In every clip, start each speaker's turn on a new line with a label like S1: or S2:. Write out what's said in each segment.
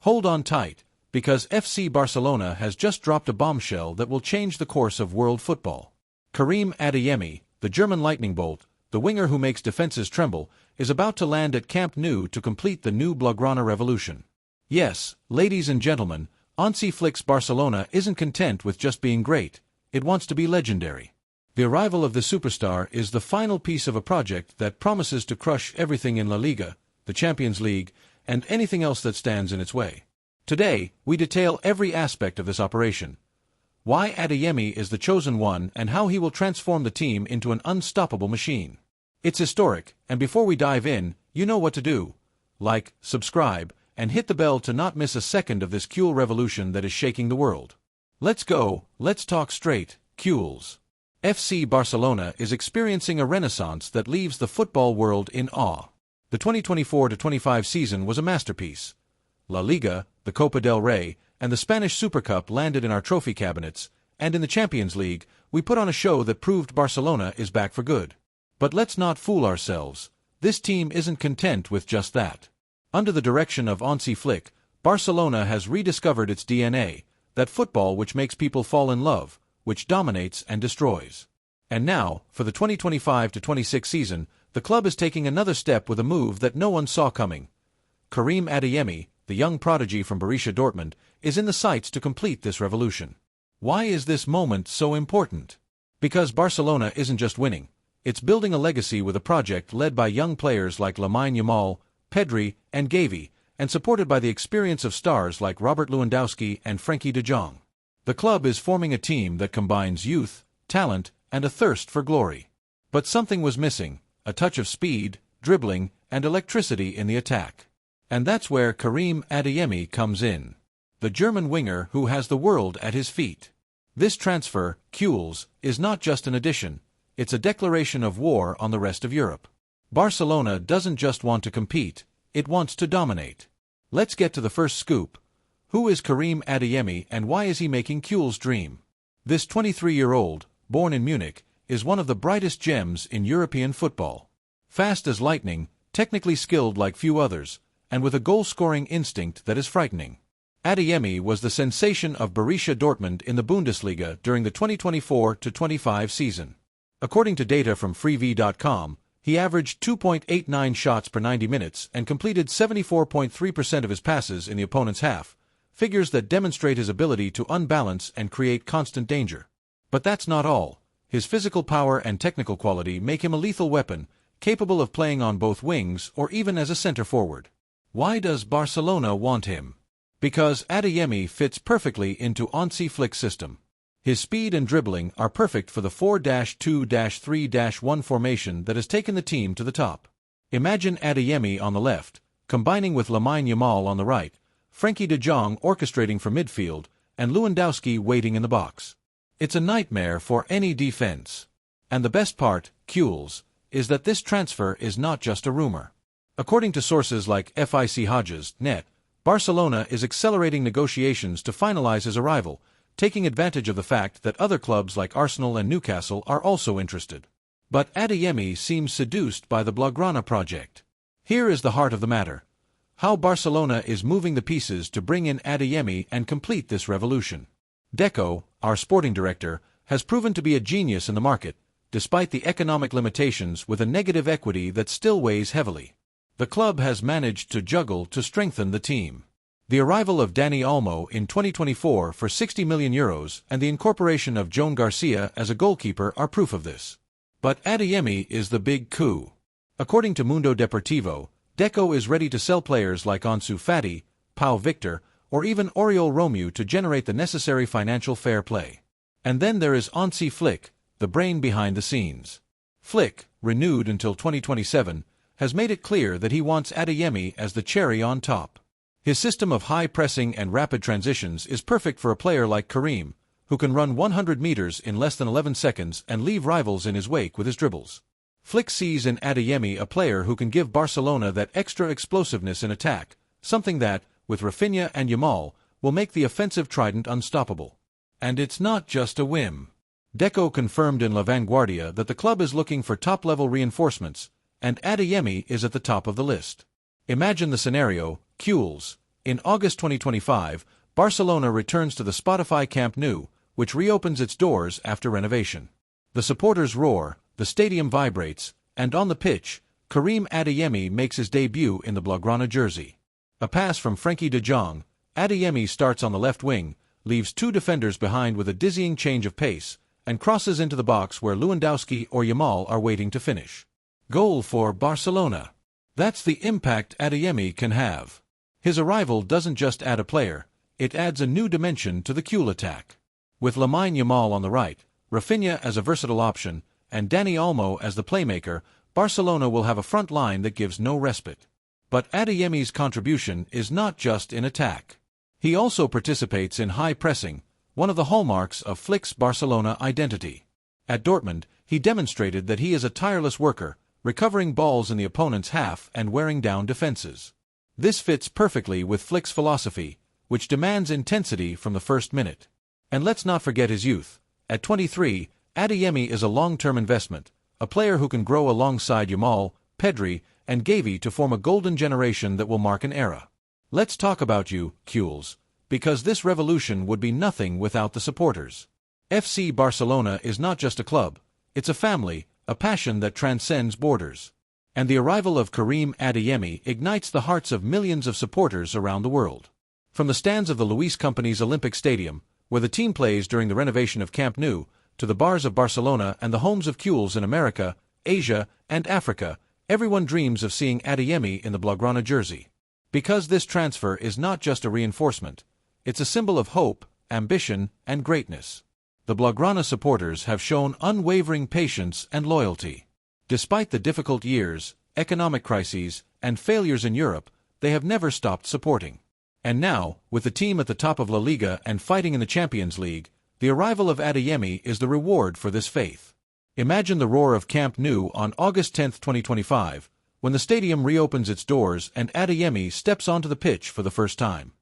S1: Hold on tight, because FC Barcelona has just dropped a bombshell that will change the course of world football. Karim Adeyemi, the German lightning bolt, the winger who makes defenses tremble, is about to land at Camp Nou to complete the new Blaugrana revolution. Yes, ladies and gentlemen, Hansi Flick's Barcelona isn't content with just being great, it wants to be legendary. The arrival of the superstar is the final piece of a project that promises to crush everything in La Liga, the Champions League, and anything else that stands in its way. Today, we detail every aspect of this operation. Why Adeyemi is the chosen one and how he will transform the team into an unstoppable machine. It's historic, and before we dive in, you know what to do. Like, subscribe, and hit the bell to not miss a second of this cool revolution that is shaking the world. Let's go, let's talk straight, Cules. FC Barcelona is experiencing a renaissance that leaves the football world in awe. The 2024-25 season was a masterpiece. La Liga, the Copa del Rey, and the Spanish Super Cup landed in our trophy cabinets, and in the Champions League, we put on a show that proved Barcelona is back for good. But let's not fool ourselves, this team isn't content with just that. Under the direction of Hansi Flick, Barcelona has rediscovered its DNA, that football which makes people fall in love, which dominates and destroys. And now, for the 2025-26 season, the club is taking another step with a move that no one saw coming. Karim Adeyemi, the young prodigy from Borussia Dortmund, is in the sights to complete this revolution. Why is this moment so important? Because Barcelona isn't just winning, it's building a legacy with a project led by young players like LAMINE, YAMAL, PEDRI, and GAVI, and supported by the experience of stars like Robert Lewandowski and Frenkie de Jong. The club is forming a team that combines youth, talent, and a thirst for glory. But something was missing, a touch of speed, dribbling, and electricity in the attack. And that's where Karim Adeyemi comes in. The German winger who has the world at his feet. This transfer, Cules, is not just an addition, it's a declaration of war on the rest of Europe. Barcelona doesn't just want to compete, it wants to dominate. Let's get to the first scoop. Who is Karim Adeyemi and why is he making Cules dream? This 23-year-old, born in Munich, is one of the brightest gems in European football. Fast as lightning, technically skilled like few others, and with a goal-scoring instinct that is frightening. Adeyemi was the sensation of Borussia Dortmund in the Bundesliga during the 2024-25 season. According to data from freevee.com, he averaged 2.89 shots per 90 minutes and completed 74.3% of his passes in the opponent's half, figures that demonstrate his ability to unbalance and create constant danger. But that's not all. His physical power and technical quality make him a lethal weapon, capable of playing on both wings or even as a center forward. Why does Barcelona want him? Because Adeyemi fits perfectly into Hansi Flick's system. His speed and dribbling are perfect for the 4-2-3-1 formation that has taken the team to the top. Imagine Adeyemi on the left, combining with LAMINE YAMAL on the right, Frenkie de Jong orchestrating from midfield, and Lewandowski waiting in the box. It's a nightmare for any defense. And the best part, Cules, is that this transfer is not just a rumor. According to sources like FIC Hodges.net, Barcelona is accelerating negotiations to finalize his arrival, taking advantage of the fact that other clubs like Arsenal and Newcastle are also interested. But Adeyemi seems seduced by the Blaugrana project. Here is the heart of the matter. How Barcelona is moving the pieces to bring in Adeyemi and complete this revolution. Deco, our sporting director, has proven to be a genius in the market, despite the economic limitations with a negative equity that still weighs heavily. The club has managed to juggle to strengthen the team. The arrival of Dani Olmo in 2024 for €60 million and the incorporation of Joan Garcia as a goalkeeper are proof of this. But Adeyemi is the big coup. According to Mundo Deportivo, Deco is ready to sell players like Ansu Fati, Pau Victor, or even Oriol Romeu to generate the necessary financial fair play. And then there is Hansi Flick, the brain behind the scenes. Flick, renewed until 2027, has made it clear that he wants Adeyemi as the cherry on top. His system of high pressing and rapid transitions is perfect for a player like Karim, who can run 100 meters in less than 11 seconds and leave rivals in his wake with his dribbles. Flick sees in Adeyemi a player who can give Barcelona that extra explosiveness in attack, something that, with Rafinha and Yamal, will make the offensive trident unstoppable. And it's not just a whim. Deco confirmed in La Vanguardia that the club is looking for top-level reinforcements, and Adeyemi is at the top of the list. Imagine the scenario, Cules. In August 2025, Barcelona returns to the Spotify Camp Nou, which reopens its doors after renovation. The supporters roar, the stadium vibrates, and on the pitch, Karim Adeyemi makes his debut in the Blaugrana jersey. A pass from Frenkie de Jong, Adeyemi starts on the left wing, leaves two defenders behind with a dizzying change of pace, and crosses into the box where Lewandowski or Yamal are waiting to finish. Goal for Barcelona. That's the impact Adeyemi can have. His arrival doesn't just add a player, it adds a new dimension to the Cule attack. With LAMINE Yamal on the right, Rafinha as a versatile option, and Dani Olmo as the playmaker, Barcelona will have a front line that gives no respite. But Adeyemi's contribution is not just in attack. He also participates in high pressing, one of the hallmarks of Flick's Barcelona identity. At Dortmund, he demonstrated that he is a tireless worker, recovering balls in the opponent's half and wearing down defenses. This fits perfectly with Flick's philosophy, which demands intensity from the first minute. And let's not forget his youth. At 23, Adeyemi is a long-term investment, a player who can grow alongside Yamal, PEDRI, and GAVI to form a golden generation that will mark an era. Let's talk about you, Cules, because this revolution would be nothing without the supporters. FC Barcelona is not just a club, it's a family, a passion that transcends borders. And the arrival of Karim Adeyemi ignites the hearts of millions of supporters around the world. From the stands of the Luis Company's Olympic Stadium, where the team plays during the renovation of Camp Nou, to the bars of Barcelona and the homes of Cules in America, Asia, and Africa, everyone dreams of seeing Adeyemi in the Blaugrana jersey. Because this transfer is not just a reinforcement, it's a symbol of hope, ambition, and greatness. The Blaugrana supporters have shown unwavering patience and loyalty. Despite the difficult years, economic crises, and failures in Europe, they have never stopped supporting. And now, with the team at the top of La Liga and fighting in the Champions League, the arrival of Adeyemi is the reward for this faith. Imagine the roar of Camp Nou on August 10, 2025, when the stadium reopens its doors and Adeyemi steps onto the pitch for the first time.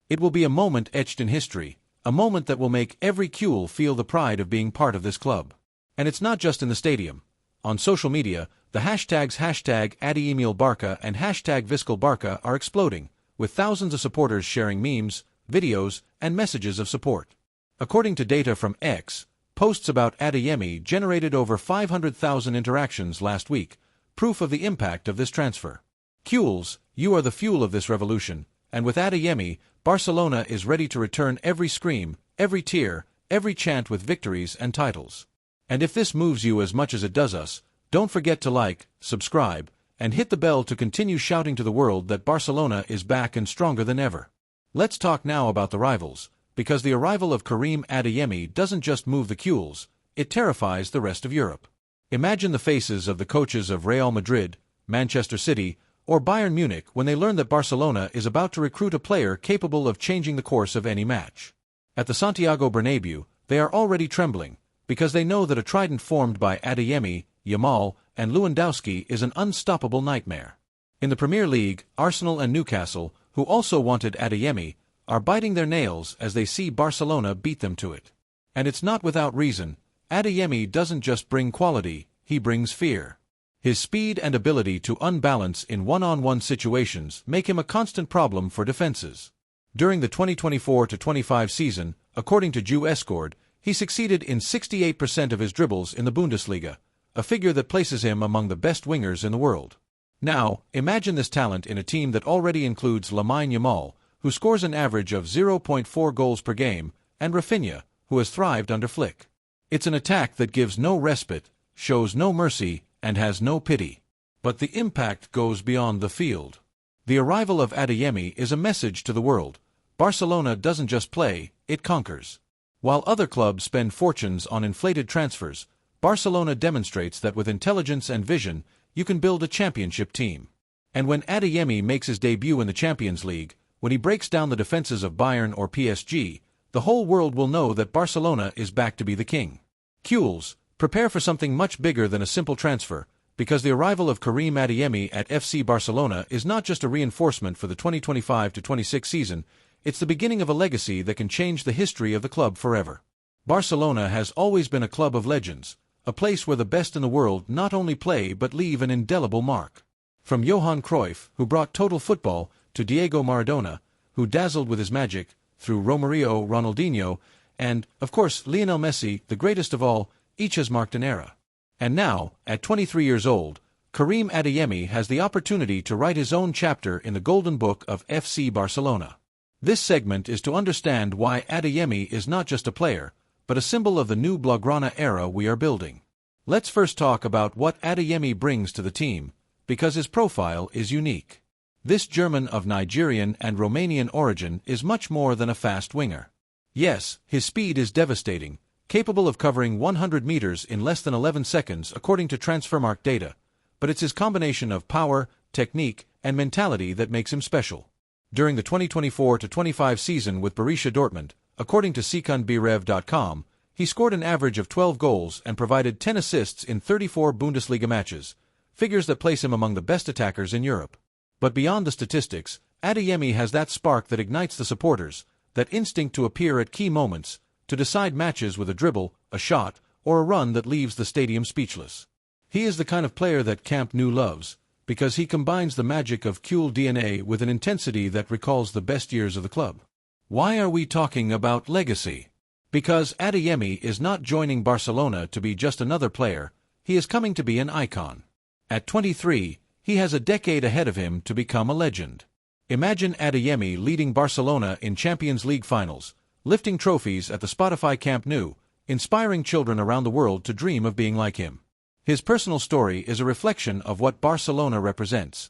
S1: It will be a moment etched in history, a moment that will make every Cule feel the pride of being part of this club. And it's not just in the stadium. On social media, the hashtags #AdeyemielBarca and #ViscalBarca are exploding, with thousands of supporters sharing memes, videos, and messages of support. According to data from X, posts about Adeyemi generated over 500,000 interactions last week, proof of the impact of this transfer. Cules, you are the fuel of this revolution, and with Adeyemi, Barcelona is ready to return every scream, every tear, every chant with victories and titles. And if this moves you as much as it does us, don't forget to like, subscribe, and hit the bell to continue shouting to the world that Barcelona is back and stronger than ever. Let's talk now about the rivals, because the arrival of Karim Adeyemi doesn't just move the Cules, it terrifies the rest of Europe. Imagine the faces of the coaches of Real Madrid, Manchester City, or Bayern Munich when they learn that Barcelona is about to recruit a player capable of changing the course of any match. At the Santiago Bernabéu, they are already trembling, because they know that a trident formed by Adeyemi, Yamal, and Lewandowski is an unstoppable nightmare. In the Premier League, Arsenal and Newcastle, who also wanted Adeyemi, are biting their nails as they see Barcelona beat them to it. And it's not without reason. Adeyemi doesn't just bring quality, he brings fear. His speed and ability to unbalance in one-on-one situations make him a constant problem for defenses. During the 2024-25 season, according to Escord, he succeeded in 68% of his dribbles in the Bundesliga, a figure that places him among the best wingers in the world. Now, imagine this talent in a team that already includes LAMINE Yamal, who scores an average of 0.4 goals per game, and Rafinha, who has thrived under Flick. It's an attack that gives no respite, shows no mercy, and has no pity. But the impact goes beyond the field. The arrival of Adeyemi is a message to the world. Barcelona doesn't just play, it conquers. While other clubs spend fortunes on inflated transfers, Barcelona demonstrates that with intelligence and vision, you can build a championship team. And when Adeyemi makes his debut in the Champions League, when he breaks down the defenses of Bayern or PSG, the whole world will know that Barcelona is back to be the king. Cules, prepare for something much bigger than a simple transfer, because the arrival of Karim Adeyemi at FC Barcelona is not just a reinforcement for the 2025-26 season, it's the beginning of a legacy that can change the history of the club forever. Barcelona has always been a club of legends, a place where the best in the world not only play but leave an indelible mark. From Johan Cruyff, who brought total football, to Diego Maradona, who dazzled with his magic, through Romario, Ronaldinho, and, of course, Lionel Messi, the greatest of all. Each has marked an era. And now, at 23 years old, Karim Adeyemi has the opportunity to write his own chapter in the Golden Book of FC Barcelona. This segment is to understand why Adeyemi is not just a player, but a symbol of the new Blaugrana era we are building. Let's first talk about what Adeyemi brings to the team, because his profile is unique. This German of Nigerian and Romanian origin is much more than a fast winger. Yes, his speed is devastating, capable of covering 100 meters in less than 11 seconds according to Transfermarkt data, but it's his combination of power, technique, and mentality that makes him special. During the 2024-25 season with Borussia Dortmund, according to sekundberev.com, he scored an average of 12 goals and provided 10 assists in 34 Bundesliga matches, figures that place him among the best attackers in Europe. But beyond the statistics, Adeyemi has that spark that ignites the supporters, that instinct to appear at key moments, to decide matches with a dribble, a shot, or a run that leaves the stadium speechless. He is the kind of player that Camp Nou loves, because he combines the magic of Cul DNA with an intensity that recalls the best years of the club. Why are we talking about legacy? Because Adeyemi is not joining Barcelona to be just another player, he is coming to be an icon. At 23, he has a decade ahead of him to become a legend. Imagine Adeyemi leading Barcelona in Champions League finals, lifting trophies at the Spotify Camp Nou, inspiring children around the world to dream of being like him. His personal story is a reflection of what Barcelona represents: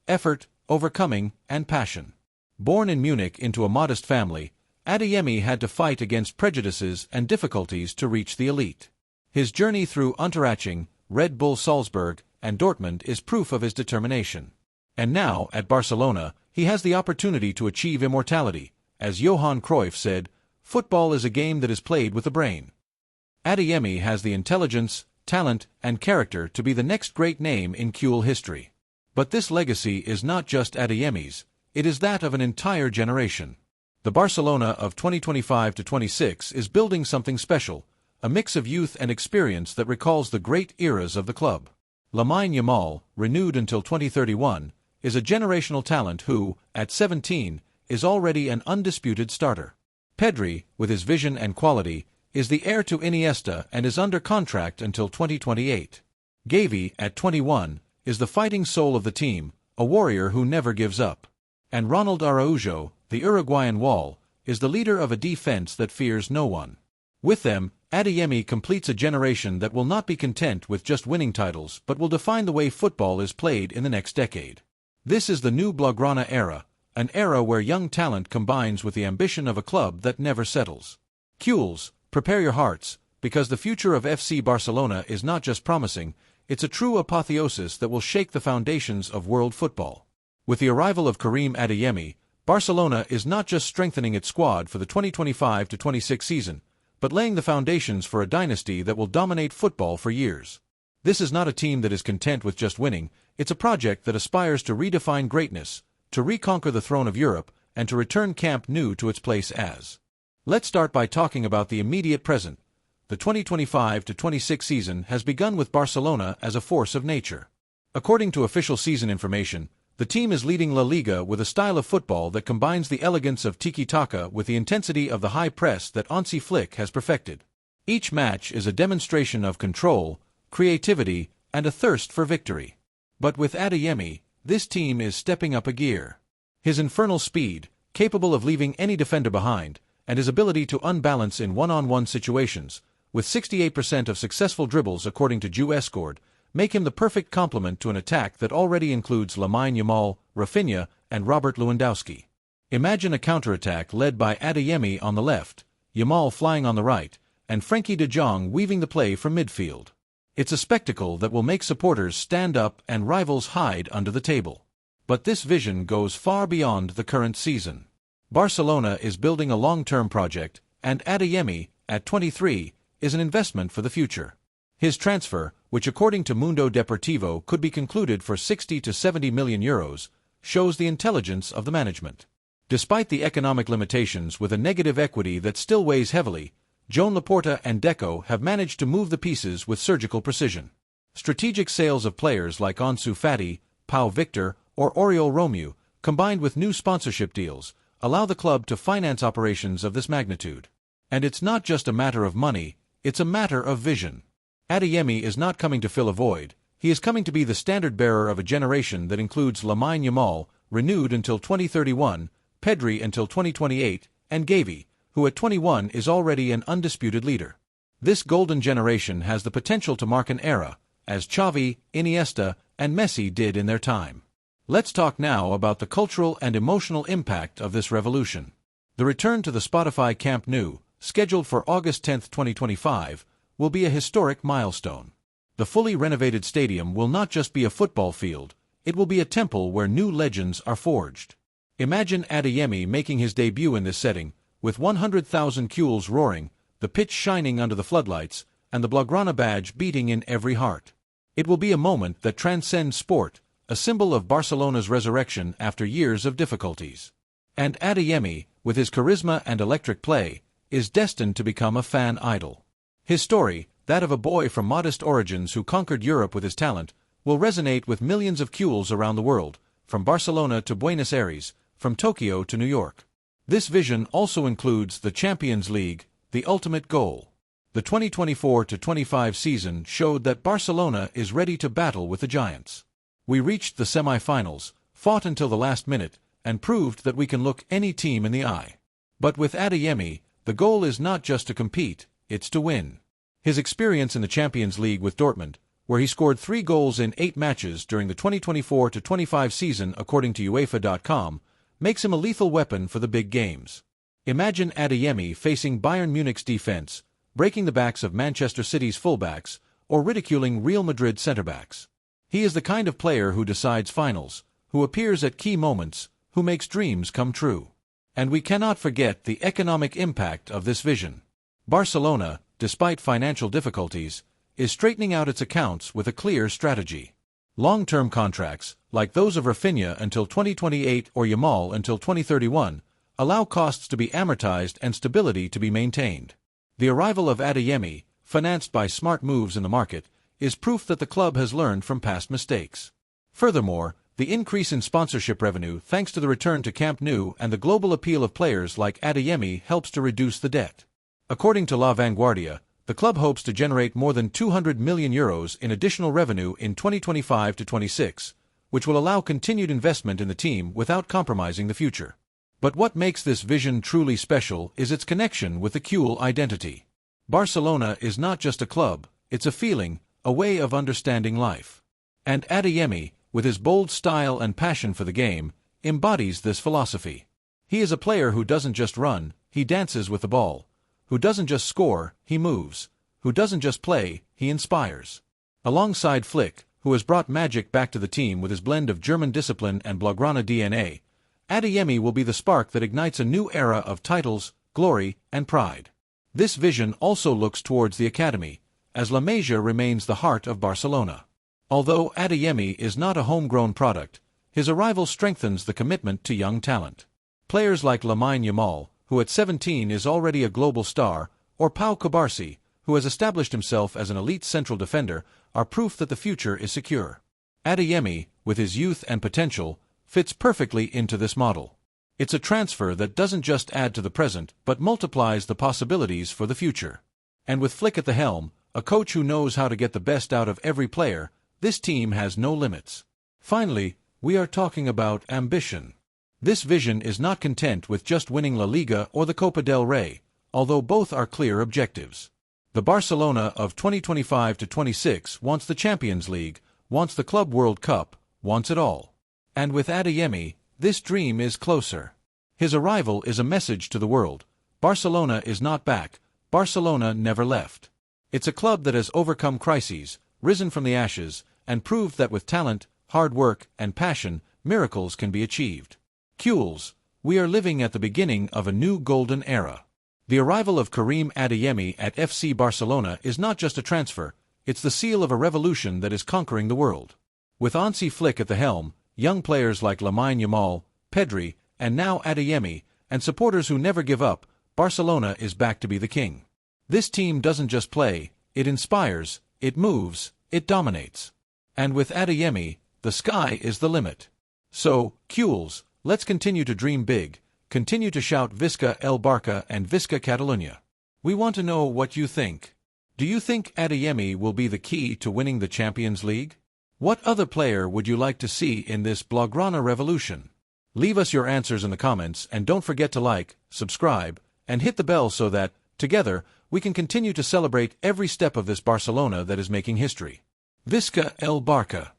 S1: effort, overcoming, and passion. Born in Munich into a modest family, Adeyemi had to fight against prejudices and difficulties to reach the elite. His journey through Unterhaching, Red Bull Salzburg, and Dortmund is proof of his determination. And now, at Barcelona, he has the opportunity to achieve immortality. As Johan Cruyff said, football is a game that is played with the brain. Adeyemi has the intelligence, talent, and character to be the next great name in Cul history. But this legacy is not just Adeyemi's, it is that of an entire generation. The Barcelona of 2025-26 is building something special, a mix of youth and experience that recalls the great eras of the club. LAMINE Yamal, renewed until 2031, is a generational talent who, at 17, is already an undisputed starter. PEDRI, with his vision and quality, is the heir to Iniesta and is under contract until 2028. GAVI, at 21, is the fighting soul of the team, a warrior who never gives up. And Ronald Araujo, the Uruguayan wall, is the leader of a defense that fears no one. With them, Adeyemi completes a generation that will not be content with just winning titles but will define the way football is played in the next decade. This is the new Blaugrana era, an era where young talent combines with the ambition of a club that never settles. Culs, prepare your hearts, because the future of FC Barcelona is not just promising, it's a true apotheosis that will shake the foundations of world football. With the arrival of Karim Adeyemi, Barcelona is not just strengthening its squad for the 2025-26 season, but laying the foundations for a dynasty that will dominate football for years. This is not a team that is content with just winning, it's a project that aspires to redefine greatness, to reconquer the throne of Europe, and to return Camp Nou to its place as. Let's start by talking about the immediate present. The 2025-26 season has begun with Barcelona as a force of nature. According to official season information, the team is leading La Liga with a style of football that combines the elegance of tiki-taka with the intensity of the high press that Hansi Flick has perfected. Each match is a demonstration of control, creativity, and a thirst for victory. But with Adeyemi, this team is stepping up a gear. His infernal speed, capable of leaving any defender behind, and his ability to unbalance in one-on-one situations, with 68% of successful dribbles according to JuEscored, make him the perfect complement to an attack that already includes Lamine Yamal, Rafinha, and Robert Lewandowski. Imagine a counterattack led by Adeyemi on the left, Yamal flying on the right, and Frenkie de Jong weaving the play from midfield. It's a spectacle that will make supporters stand up and rivals hide under the table. But this vision goes far beyond the current season. Barcelona is building a long-term project, and Adeyemi, at 23, is an investment for the future. His transfer, which according to Mundo Deportivo could be concluded for 60 to 70 million euros, shows the intelligence of the management. Despite the economic limitations with a negative equity that still weighs heavily, Joan Laporta and Deco have managed to move the pieces with surgical precision. Strategic sales of players like Ansu Fati, Pau Victor, or Oriol Romeu, combined with new sponsorship deals, allow the club to finance operations of this magnitude. And it's not just a matter of money, it's a matter of vision. Adeyemi is not coming to fill a void, he is coming to be the standard-bearer of a generation that includes LAMINE Yamal, renewed until 2031, PEDRI until 2028, and GAVI, who at 21 is already an undisputed leader. This golden generation has the potential to mark an era, as Xavi, Iniesta, and Messi did in their time. Let's talk now about the cultural and emotional impact of this revolution. The return to the Spotify Camp Nou, scheduled for August 10, 2025, will be a historic milestone. The fully renovated stadium will not just be a football field, it will be a temple where new legends are forged. Imagine Adeyemi making his debut in this setting, with 100,000 cuels roaring, the pitch shining under the floodlights, and the Blaugrana badge beating in every heart. It will be a moment that transcends sport, a symbol of Barcelona's resurrection after years of difficulties. And Adeyemi, with his charisma and electric play, is destined to become a fan idol. His story, that of a boy from modest origins who conquered Europe with his talent, will resonate with millions of cuels around the world, from Barcelona to Buenos Aires, from Tokyo to New York. This vision also includes the Champions League, the ultimate goal. The 2024-25 season showed that Barcelona is ready to battle with the giants. We reached the semi-finals, fought until the last minute, and proved that we can look any team in the eye. But with Adeyemi, the goal is not just to compete, it's to win. His experience in the Champions League with Dortmund, where he scored 3 goals in 8 matches during the 2024-25 season according to UEFA.com, makes him a lethal weapon for the big games. Imagine Adeyemi facing Bayern Munich's defense, breaking the backs of Manchester City's fullbacks, or ridiculing Real Madrid centre-backs. He is the kind of player who decides finals, who appears at key moments, who makes dreams come true. And we cannot forget the economic impact of this vision. Barcelona, despite financial difficulties, is straightening out its accounts with a clear strategy. Long-term contracts, like those of Rafinha until 2028 or Yamal until 2031, allow costs to be amortized and stability to be maintained. The arrival of Adeyemi, financed by smart moves in the market, is proof that the club has learned from past mistakes. Furthermore, the increase in sponsorship revenue thanks to the return to Camp Nou and the global appeal of players like Adeyemi helps to reduce the debt. According to La Vanguardia, the club hopes to generate more than €200 million in additional revenue in 2025-26, which will allow continued investment in the team without compromising the future. But what makes this vision truly special is its connection with the cuel identity. Barcelona is not just a club, it's a feeling, a way of understanding life. And Adeyemi, with his bold style and passion for the game, embodies this philosophy. He is a player who doesn't just run, he dances with the ball. Who doesn't just score, he moves. Who doesn't just play, he inspires. Alongside Flick, who has brought magic back to the team with his blend of German discipline and Blaugrana DNA, Adeyemi will be the spark that ignites a new era of titles, glory, and pride. This vision also looks towards the academy, as La Masia remains the heart of Barcelona. Although Adeyemi is not a homegrown product, his arrival strengthens the commitment to young talent. Players like LAMINE Yamal, who at 17 is already a global star, or Pau Cubarsí, who has established himself as an elite central defender, are proof that the future is secure. Adeyemi, with his youth and potential, fits perfectly into this model. It's a transfer that doesn't just add to the present but multiplies the possibilities for the future. And with Flick at the helm, a coach who knows how to get the best out of every player, this team has no limits. Finally, we are talking about ambition. This vision is not content with just winning La Liga or the Copa del Rey, although both are clear objectives. The Barcelona of 2025-26 wants the Champions League, wants the Club World Cup, wants it all. And with Adeyemi, this dream is closer. His arrival is a message to the world. Barcelona is not back, Barcelona never left. It's a club that has overcome crises, risen from the ashes, and proved that with talent, hard work, and passion, miracles can be achieved. Cuels, we are living at the beginning of a new golden era. The arrival of Karim Adeyemi at FC Barcelona is not just a transfer, it's the seal of a revolution that is conquering the world. With Hansi Flick at the helm, young players like LAMINE Yamal, PEDRI, and now Adeyemi, and supporters who never give up, Barcelona is back to be the king. This team doesn't just play, it inspires, it moves, it dominates. And with Adeyemi, the sky is the limit. So, Cuels, let's continue to dream big, Continue to shout Visca el Barça and Visca Catalunya. We want to know what you think. Do you think Adeyemi will be the key to winning the Champions League? What other player would you like to see in this Blaugrana revolution? Leave us your answers in the comments and don't forget to like, subscribe, and hit the bell so that, together, we can continue to celebrate every step of this Barcelona that is making history. Visca el Barça.